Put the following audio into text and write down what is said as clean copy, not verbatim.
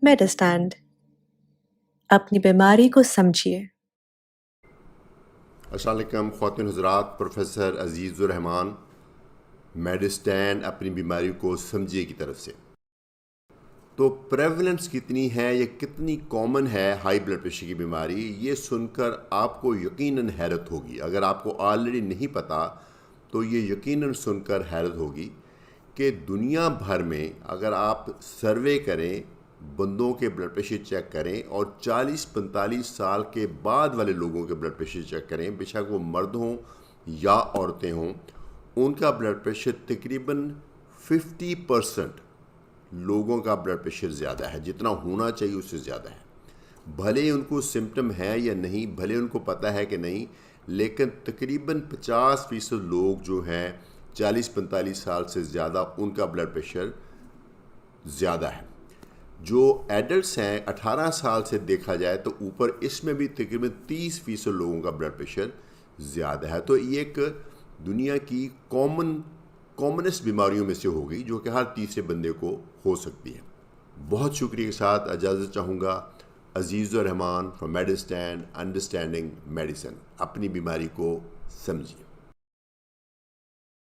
میڈسٹینڈ اپنی بیماری کو سمجھیے۔ السلام علیکم خواتین حضرات، پروفیسر عزیز الرحمان، میڈسٹینڈ اپنی بیماری کو سمجھیے کی طرف سے۔ تو پریولنس کتنی ہے یا کتنی کامن ہے ہائی بلڈ پریشر کی بیماری، یہ سن کر آپ کو یقیناً حیرت ہوگی۔ اگر آپ کو آلریڈی نہیں پتہ تو یہ یقیناً سن کر حیرت ہوگی کہ دنیا بھر میں اگر آپ سروے کریں، بندوں کے بلڈ پریشر چیک کریں اور 40-45 سال کے بعد والے لوگوں کے بلڈ پریشر چیک کریں، بے شک وہ مرد ہوں یا عورتیں ہوں، ان کا بلڈ پریشر تقریباً 50% لوگوں کا بلڈ پریشر زیادہ ہے، جتنا ہونا چاہیے اس سے زیادہ ہے۔ بھلے ان کو سمپٹم ہے یا نہیں، بھلے ان کو پتہ ہے کہ نہیں، لیکن تقریباً 50% لوگ جو ہیں 40-45 سال سے زیادہ، ان کا بلڈ پریشر زیادہ ہے۔ جو ایڈلٹس ہیں 18 سال سے دیکھا جائے تو اوپر، اس میں بھی تقریباً 30% لوگوں کا بلڈ پریشر زیادہ ہے۔ تو یہ ایک دنیا کی کامنسٹ بیماریوں میں سے ہوگی جو کہ ہر تیسرے بندے کو ہو سکتی ہے۔ بہت شکریہ کے ساتھ اجازت چاہوں گا۔ عزیز الرحمان فرام میڈسٹینڈ، انڈرسٹینڈنگ میڈیسن، اپنی بیماری کو سمجھیے۔